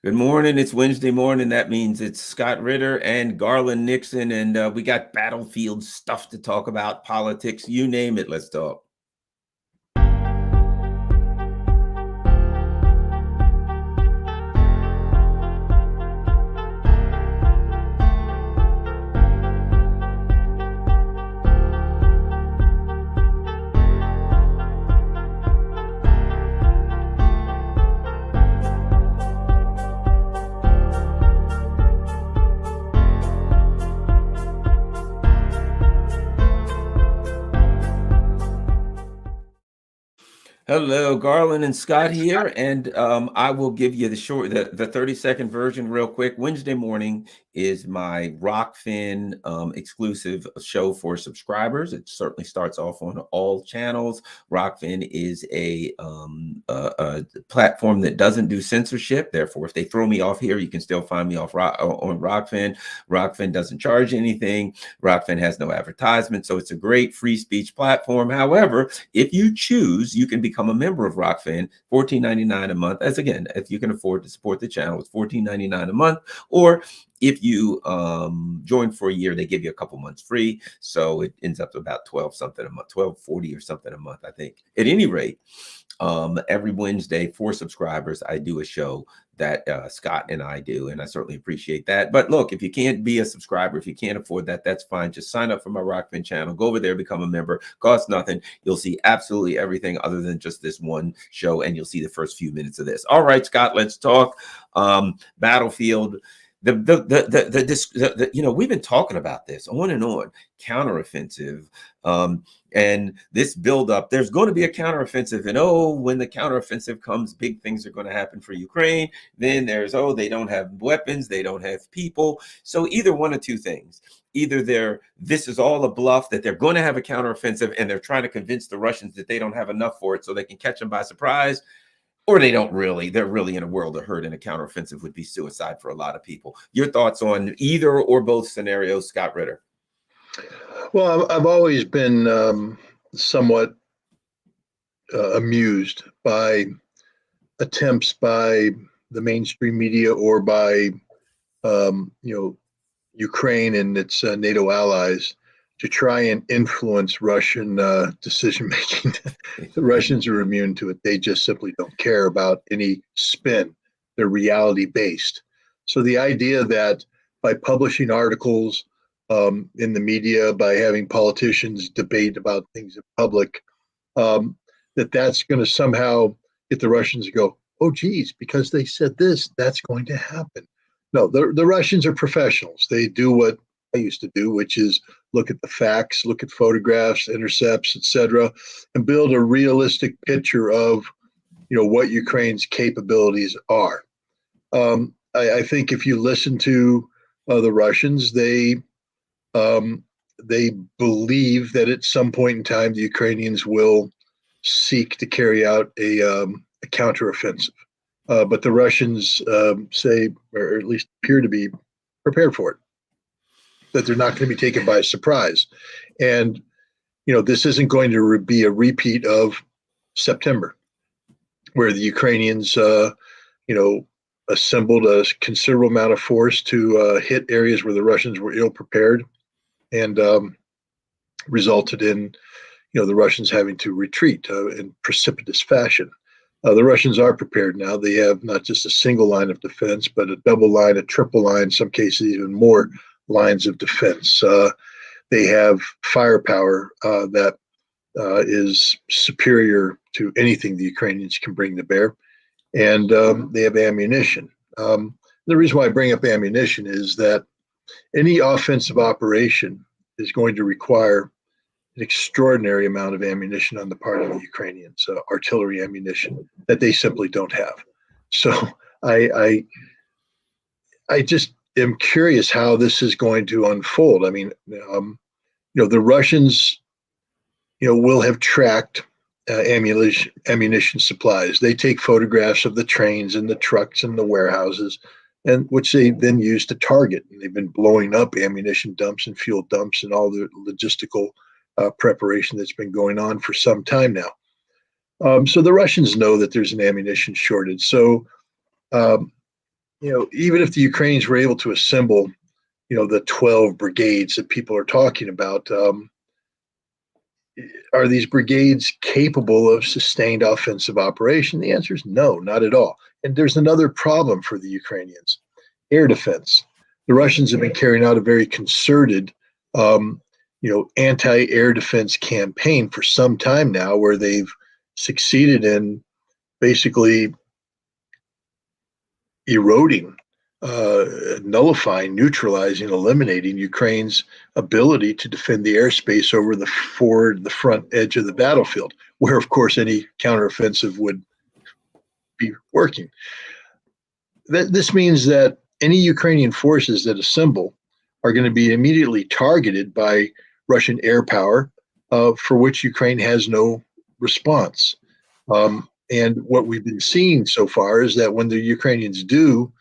Good morning. It's Wednesday morning. That means it's Scott Ritter and Garland Nixon, and we got battlefield stuff to talk about, politics, you name it. Let's talk. Hello, Garland and Scott here, and I will give you the 30-second version real quick. Wednesday morning is my Rockfin exclusive show for subscribers. It certainly starts off on all channels. Rockfin is a platform that doesn't do censorship. Therefore, if they throw me off here, you can still find me on Rockfin. Rockfin doesn't charge anything. Rockfin has no advertisement, so it's a great free speech platform. However, if you choose, you can become a member of Rockfin, $14.99 a month. As again, if you can afford to support the channel, it's $14.99 a month. Or if you join for a year, they give you a couple months free. So it ends up to about 12 something a month, 12.40 or something a month, I think. At any rate, every Wednesday for subscribers, I do a show that Scott and I do, and I certainly appreciate that. But look, if you can't be a subscriber, if you can't afford that, that's fine. Just sign up for my Rockfin channel. Go over there, become a member. Costs nothing. You'll see absolutely everything other than just this one show, and you'll see the first few minutes of this. All right, Scott, let's talk battlefield. We've been talking about this on and on, counteroffensive, and this buildup. There's going to be a counteroffensive, and when the counteroffensive comes, big things are going to happen for Ukraine. Then there's they don't have weapons, they don't have people. So either one of two things: either this is all a bluff, that they're going to have a counteroffensive, and they're trying to convince the Russians that they don't have enough for it, so they can catch them by surprise. Or they're really in a world of hurt, and a counteroffensive would be suicide for a lot of people. Your thoughts on either or both scenarios, Scott Ritter? Well, I've always been somewhat amused by attempts by the mainstream media or by Ukraine and its NATO allies to try and influence Russian decision making. The Russians are immune to it. They just simply don't care about any spin. They're reality based. So the idea that by publishing articles in the media, by having politicians debate about things in public, that's going to somehow get the Russians to go, oh, geez, because they said this, that's going to happen. No, the Russians are professionals. They do what I used to do, which is look at the facts, look at photographs, intercepts, etc., and build a realistic picture of what Ukraine's capabilities are. I think if you listen to the Russians, they believe that at some point in time the Ukrainians will seek to carry out a counteroffensive. But the Russians say, or at least appear to be prepared for it, that they're not going to be taken by surprise. And, this isn't going to be a repeat of September, where the Ukrainians, assembled a considerable amount of force to hit areas where the Russians were ill prepared, and resulted in, the Russians having to retreat in precipitous fashion. The Russians are prepared now. They have not just a single line of defense, but a double line, a triple line, in some cases even more lines of defense. They have firepower that is superior to anything the Ukrainians can bring to bear, and they have ammunition. The reason why I bring up ammunition is that any offensive operation is going to require an extraordinary amount of ammunition on the part of the Ukrainians, artillery ammunition that they simply don't have. So I just am curious how this is going to unfold. I mean, the Russians, will have tracked ammunition supplies. They take photographs of the trains and the trucks and the warehouses, and which they then use to target. And they've been blowing up ammunition dumps and fuel dumps and all the logistical preparation that's been going on for some time now. So the Russians know that there's an ammunition shortage. So even if the Ukrainians were able to assemble, the 12 brigades that people are talking about, are these brigades capable of sustained offensive operation? The answer is no, not at all. And there's another problem for the Ukrainians: air defense. The Russians have been carrying out a very concerted, anti-air defense campaign for some time now, where they've succeeded in basically eroding, nullifying, neutralizing, eliminating Ukraine's ability to defend the airspace over the front edge of the battlefield, where, of course, any counteroffensive would be working. This means that any Ukrainian forces that assemble are going to be immediately targeted by Russian air power, for which Ukraine has no response. And what we've been seeing so far is that when the Ukrainians do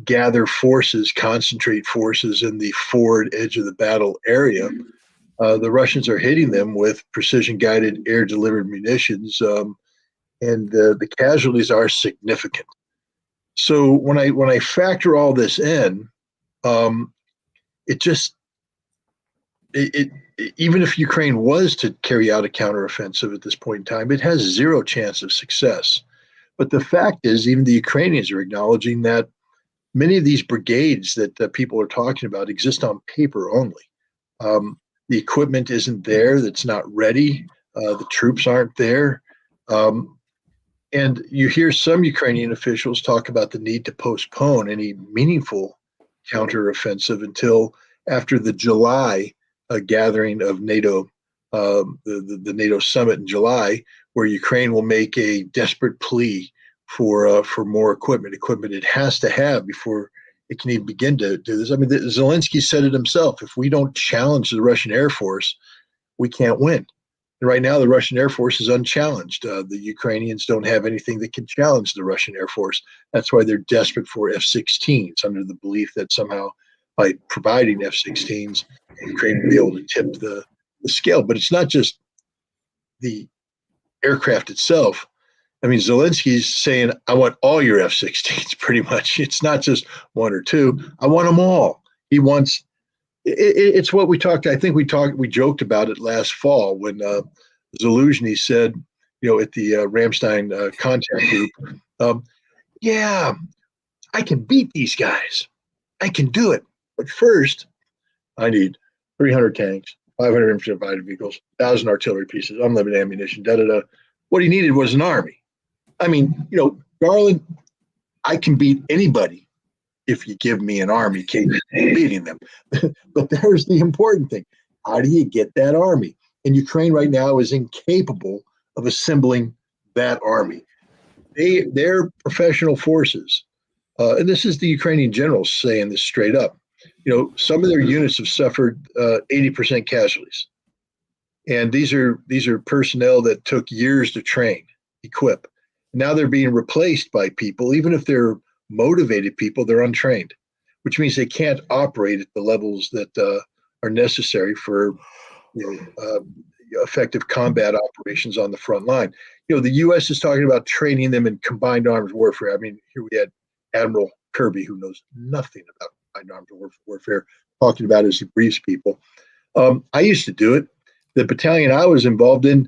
gather forces, concentrate forces in the forward edge of the battle area, the Russians are hitting them with precision-guided air-delivered munitions, and the casualties are significant. So when I factor all this in, it just it even if Ukraine was to carry out a counteroffensive at this point in time, it has zero chance of success. But the fact is, even the Ukrainians are acknowledging that many of these brigades that people are talking about exist on paper only. The equipment isn't there; that's not ready. The troops aren't there. And you hear some Ukrainian officials talk about the need to postpone any meaningful counteroffensive until after the July gathering of NATO, the NATO summit in July, where Ukraine will make a desperate plea for more equipment it has to have before it can even begin to do this. I mean, Zelensky said it himself: if we don't challenge the Russian Air Force, we can't win. And right now, the Russian Air Force is unchallenged. The Ukrainians don't have anything that can challenge the Russian Air Force. That's why they're desperate for F-16s, under the belief that somehow by providing F-16s, Ukraine will be able to tip the scale. But it's not just the aircraft itself. I mean, Zelensky's saying, I want all your F-16s, pretty much. It's not just one or two. I want them all. He wants it's what we talked. I think we joked about it last fall when Zaluzhny said, at the Ramstein contact group, yeah, I can beat these guys. I can do it. But first, I need 300 tanks, 500 infantry fighter vehicles, 1,000 artillery pieces, unlimited ammunition, da-da-da. What he needed was an army. I mean, Garland, I can beat anybody if you give me an army capable of beating them. But there's the important thing. How do you get that army? And Ukraine right now is incapable of assembling that army. They're professional forces. And this is the Ukrainian generals saying this straight up. Some of their units have suffered 80% casualties. And these are personnel that took years to train, equip. Now they're being replaced by people, even if they're motivated people, they're untrained, which means they can't operate at the levels that are necessary for effective combat operations on the front line. The U.S. is talking about training them in combined arms warfare. I mean, here we had Admiral Kirby, who knows nothing about combined arms warfare, talking about it as he briefs people. I used to do it. The battalion I was involved in,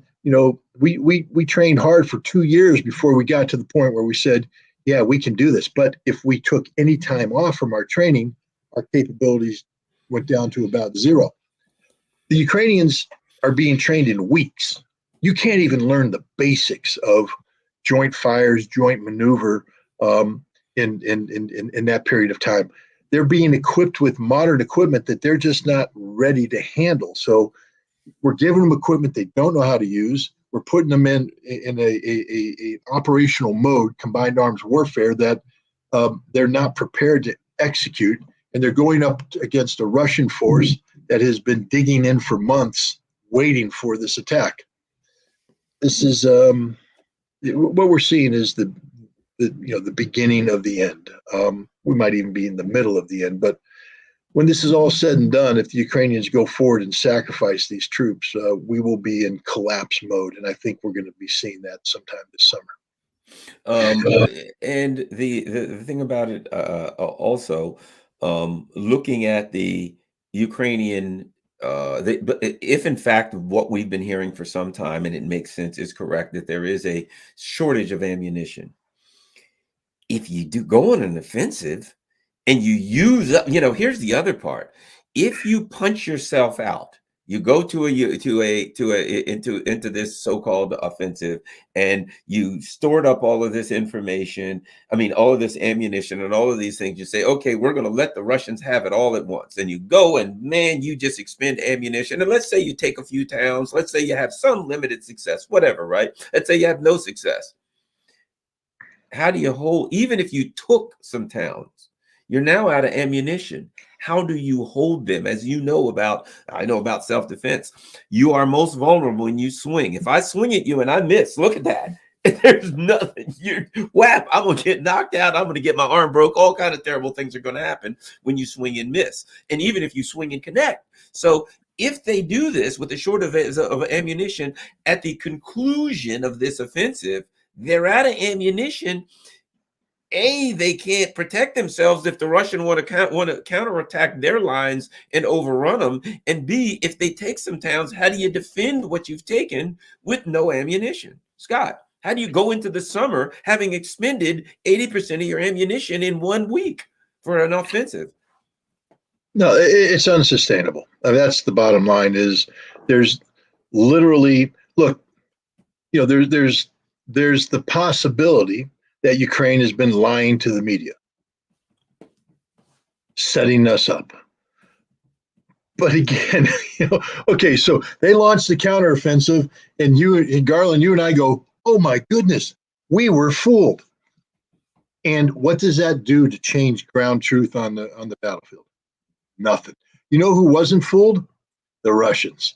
we trained hard for 2 years before we got to the point where we said, yeah, we can do this. But if we took any time off from our training, our capabilities went down to about zero. The Ukrainians are being trained in weeks. You can't even learn the basics of joint fires, joint maneuver in that period of time. They're being equipped with modern equipment that they're just not ready to handle. So we're giving them equipment they don't know how to use. We're putting them in a operational mode, combined arms warfare, that they're not prepared to execute, and they're going up against a Russian force that has been digging in for months, waiting for this attack. This is what we're seeing is the beginning of the end. We might even be in the middle of the end, but when this is all said and done, if the Ukrainians go forward and sacrifice these troops, we will be in collapse mode. And I think we're going to be seeing that sometime this summer. Um, and the thing about it, also, looking at the Ukrainian, but if in fact what we've been hearing for some time, and it makes sense, is correct, that there is a shortage of ammunition. If you do go on an offensive and you use up, here's the other part. If you punch yourself out, you go into this so-called offensive, and you stored up all of this information, I mean all of this ammunition and all of these things. You say, okay, we're going to let the Russians have it all at once, and you go and, man, you just expend ammunition. And let's say you take a few towns, let's say you have some limited success, whatever, right? Let's say you have no success. How do you hold, even if you took some towns, you're now out of ammunition. How do you hold them? As you know about, I know about self-defense, you are most vulnerable when you swing. If I swing at you and I miss, look at that. There's nothing. You're whap, I'm gonna get knocked out. I'm gonna get my arm broke. All kind of terrible things are gonna happen when you swing and miss. And even if you swing and connect. So if they do this with a short of ammunition at the conclusion of this offensive, they're out of ammunition. They can't protect themselves if the Russian want to counterattack their lines and overrun them. And B, if they take some towns, how do you defend what you've taken with no ammunition? Scott, how do you go into the summer having expended 80% of your ammunition in 1 week for an offensive? No, it's unsustainable. I mean, that's the bottom line. Is there's literally, look, there's the possibility that Ukraine has been lying to the media, setting us up. But again, okay, so they launched the counteroffensive, and Garland, you and I go, oh my goodness, we were fooled. And what does that do to change ground truth on the battlefield? Nothing. You know who wasn't fooled? The Russians.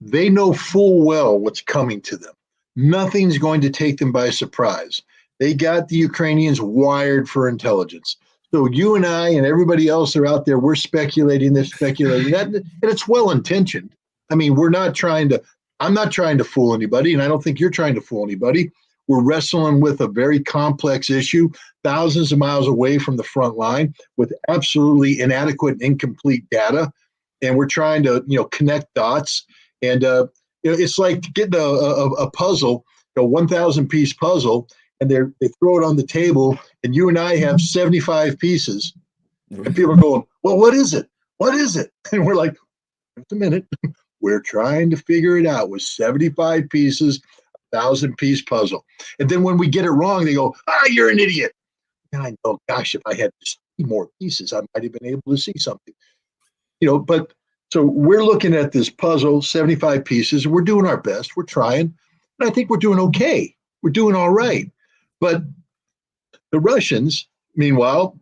They know full well what's coming to them. Nothing's going to take them by surprise. They got the Ukrainians wired for intelligence. So you and I and everybody else are out there, we're speculating this, speculating that, and it's well-intentioned. I mean, I'm not trying to fool anybody, and I don't think you're trying to fool anybody. We're wrestling with a very complex issue, thousands of miles away from the front line, with absolutely inadequate and incomplete data. And we're trying to, connect dots. And it's like getting a puzzle, a 1,000-piece puzzle, and they throw it on the table, and you and I have 75 pieces, and people are going, well, what is it? What is it? And we're like, just a minute. We're trying to figure it out with 75 pieces, 1,000-piece puzzle. And then when we get it wrong, they go, you're an idiot. And I know, gosh, if I had just more pieces, I might have been able to see something. But so we're looking at this puzzle, 75 pieces. We're doing our best. We're trying. And I think we're doing okay. We're doing all right. But the Russians, meanwhile,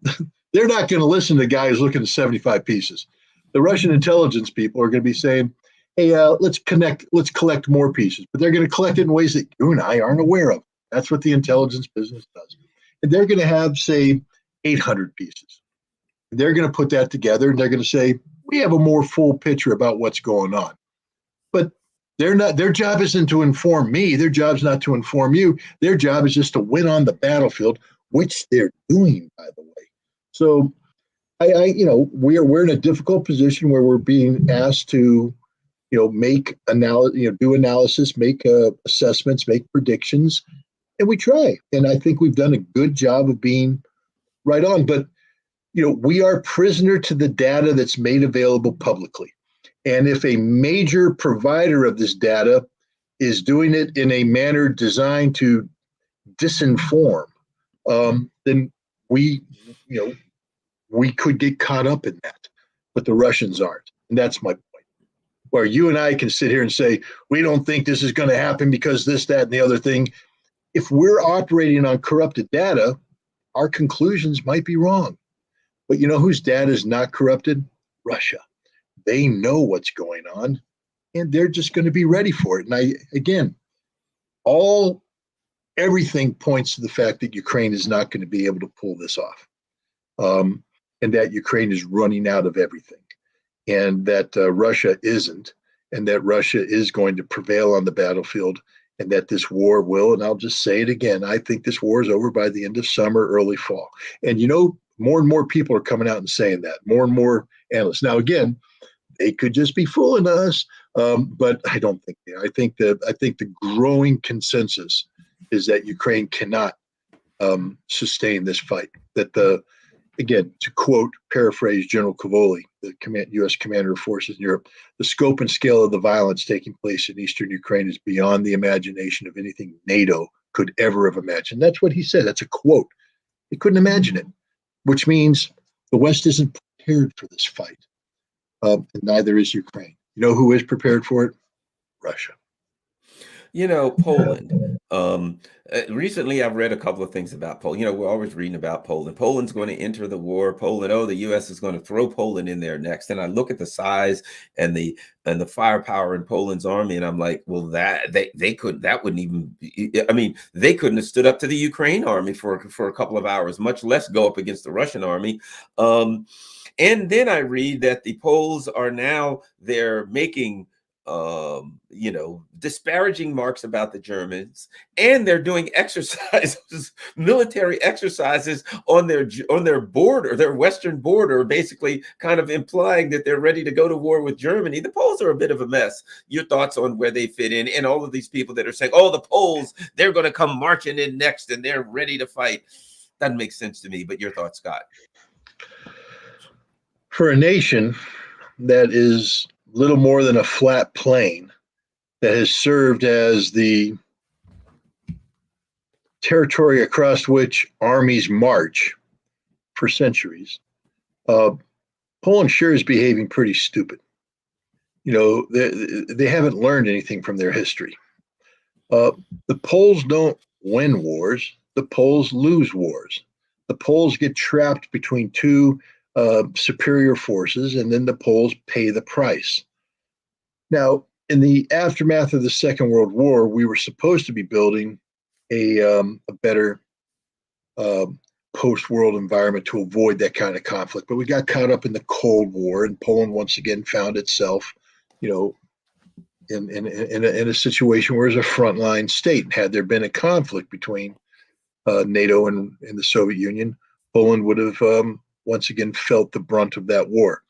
they're not going to listen to guys looking at 75 pieces. The Russian intelligence people are going to be saying, hey, let's collect more pieces. But they're going to collect it in ways that you and I aren't aware of. That's what the intelligence business does. And they're going to have, say, 800 pieces. They're going to put that together, and they're going to say, we have a more full picture about what's going on. But their job isn't to inform me. Their job's not to inform you. Their job is just to win on the battlefield, which they're doing, by the way. So we're in a difficult position where we're being asked to, make do analysis, make assessments, make predictions, and we try. And I think we've done a good job of being right on. But we are prisoner to the data that's made available publicly. And if a major provider of this data is doing it in a manner designed to disinform, then we could get caught up in that. But the Russians aren't. And that's my point. Where you and I can sit here and say, we don't think this is going to happen because this, that, and the other thing. If we're operating on corrupted data, our conclusions might be wrong. But whose data is not corrupted? Russia. They know what's going on, and they're just going to be ready for it. And everything points to the fact that Ukraine is not going to be able to pull this off, and that Ukraine is running out of everything, and that Russia isn't, and that Russia is going to prevail on the battlefield and that this war will, and I'll just say it again, I think this war is over by the end of summer, early fall. And more and more people are coming out and saying that, more and more analysts. Now, again, they could just be fooling us, but I don't think they are. I think the growing consensus is that Ukraine cannot sustain this fight. Again, to paraphrase General Cavoli, the U.S. Commander of Forces in Europe, the scope and scale of the violence taking place in eastern Ukraine is beyond the imagination of anything NATO could ever have imagined. That's what he said. That's a quote. They couldn't imagine it, which means the West isn't prepared for this fight, and neither is Ukraine. You know who is prepared for it? Russia. Poland. Recently, I've read a couple of things about Poland. We're always reading about Poland. Poland's going to enter the war. Poland, the U.S. is going to throw Poland in there next. And I look at the size and the firepower in Poland's army, and I'm like, well, that wouldn't even be, I mean, they couldn't have stood up to the Ukraine army for a couple of hours, much less go up against the Russian army. And then I read that the Poles are now they're making disparaging marks about the Germans, and they're doing exercises, military exercises on their border, their western border, basically kind of implying that they're ready to go to war with Germany. The Poles are a bit of a mess. Your thoughts on where they fit in, and all of these people that are saying, "Oh, the Poles, they're going to come marching in next, and they're ready to fight." Doesn't make sense to me. But your thoughts, Scott? For a nation that is little more than a flat plain that has served as the territory across which armies march for centuries, Poland sure is behaving pretty stupid. They haven't learned anything from their history. The Poles don't win wars. The Poles lose wars. The Poles get trapped between two superior forces, and then the Poles pay the price. Now, in the aftermath of the Second World War, we were supposed to be building a better post-world environment to avoid that kind of conflict, but we got caught up in the Cold War, and Poland once again found itself, in a situation where it's a frontline state. And had there been a conflict between NATO and the Soviet Union, Poland would have once again felt the brunt of that war.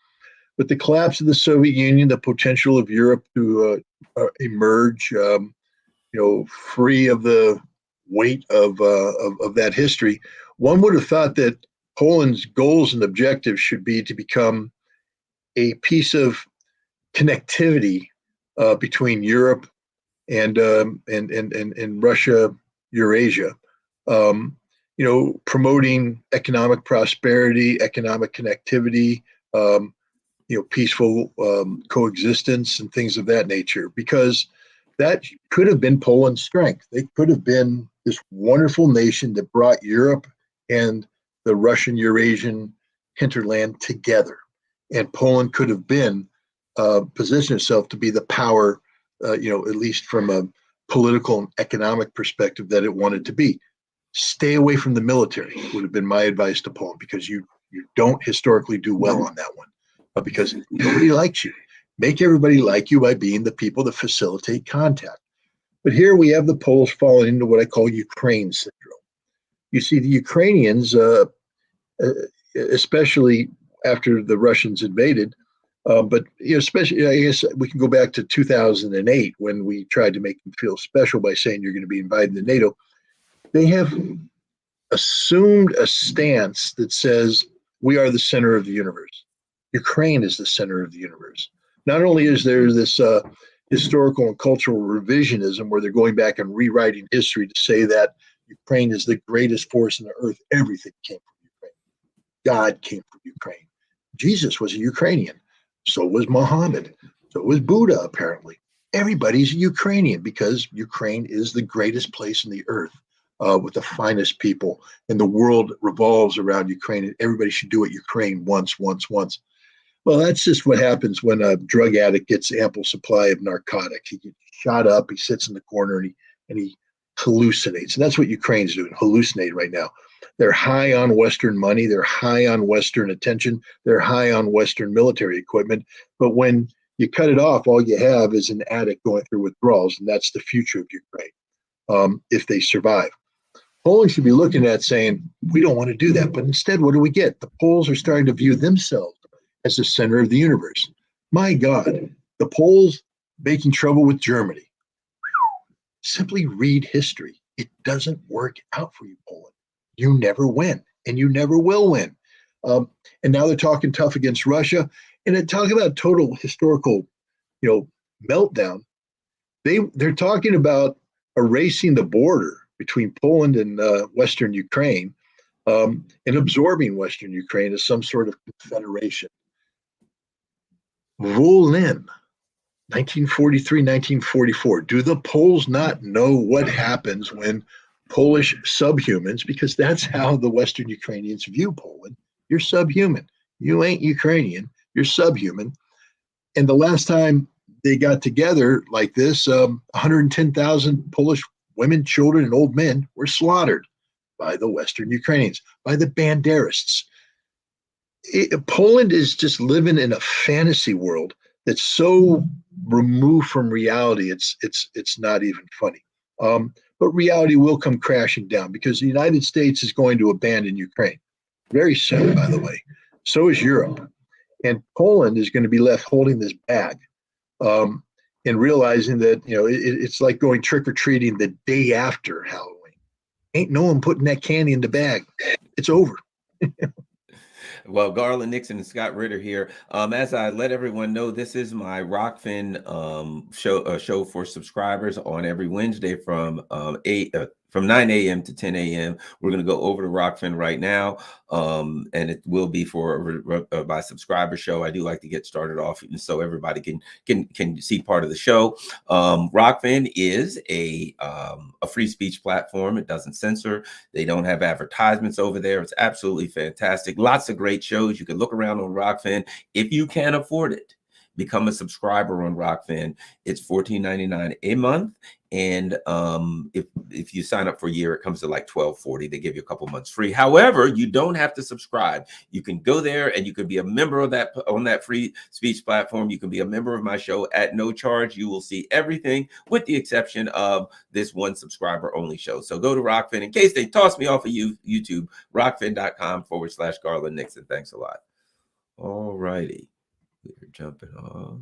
With the collapse of the Soviet Union, the potential of Europe to emerge, free of the weight of that history, one would have thought that Poland's goals and objectives should be to become a piece of connectivity between Europe and Russia, Eurasia. Promoting economic prosperity, economic connectivity, peaceful coexistence and things of that nature, because that could have been Poland's strength. They could have been this wonderful nation that brought Europe and the Russian Eurasian hinterland together. And Poland could have been positioned itself to be the power, at least from a political and economic perspective that it wanted to be. Stay away from the military would have been my advice to Poland, because you don't historically do well on that one, because nobody likes you. Make everybody like you by being the people that facilitate contact. But here we have the Poles falling into what I call Ukraine syndrome. You see, the Ukrainians, especially after the Russians invaded, but especially, I guess we can go back to 2008 when we tried to make them feel special by saying you're going to be invited to NATO. They have assumed a stance that says we are the center of the universe. Ukraine is the center of the universe. Not only is there this historical and cultural revisionism where they're going back and rewriting history to say that Ukraine is the greatest force on the earth, everything came from Ukraine. God came from Ukraine. Jesus was a Ukrainian. So was Muhammad. So was Buddha, apparently. Everybody's a Ukrainian because Ukraine is the greatest place on the earth. With the finest people, and the world revolves around Ukraine, and everybody should do what Ukraine wants. Well, that's just what happens when a drug addict gets ample supply of narcotics. He gets shot up, he sits in the corner, and he hallucinates. And that's what Ukraine's doing, hallucinate right now. They're high on Western money, they're high on Western attention, they're high on Western military equipment. But when you cut it off, all you have is an addict going through withdrawals, and that's the future of Ukraine. if they survive. Poland should be looking at saying, we don't want to do that. But instead, what do we get? The Poles are starting to view themselves as the center of the universe. My God, the Poles making trouble with Germany. Simply read history. It doesn't work out for you, Poland. You never win, and you never will win. And now they're talking tough against Russia, and then talking about total historical, meltdown. They're talking about erasing the border between Poland and Western Ukraine, and absorbing Western Ukraine as some sort of confederation. Volin, 1943, 1944. Do the Poles not know what happens when Polish subhumans, because that's how the Western Ukrainians view Poland? You're subhuman. You ain't Ukrainian. You're subhuman. And the last time they got together like this, 110,000 Polish women, children, and old men were slaughtered by the Western Ukrainians, by the Banderists. Poland is just living in a fantasy world that's so removed from reality. It's not even funny. But reality will come crashing down because the United States is going to abandon Ukraine very soon, by the way. So is Europe. And Poland is going to be left holding this bag, and realizing that, it's like going trick-or-treating the day after Halloween. Ain't no one putting that candy in the bag. It's over. Well, Garland Nixon and Scott Ritter here. As I let everyone know, this is my Rockfin show for subscribers on every Wednesday from 9 a.m. to 10 a.m. We're going to go over to Rockfin right now, and it will be for my subscriber show. I do like to get started off so everybody can see part of the show. Rockfin is a free speech platform. It doesn't censor. They don't have advertisements over there. It's absolutely fantastic. Lots of great shows. You can look around on Rockfin. If you can't afford it, become a subscriber on Rockfin. It's $14.99 a month. And if you sign up for a year, it comes to like $12.40. They give you a couple months free. However, you don't have to subscribe. You can go there and you can be a member of that on that free speech platform. You can be a member of my show at no charge. You will see everything with the exception of this one subscriber only show. So go to Rockfin in case they toss me off of YouTube, rockfin.com/Garland Nixon. Thanks a lot. All righty. We're jumping off.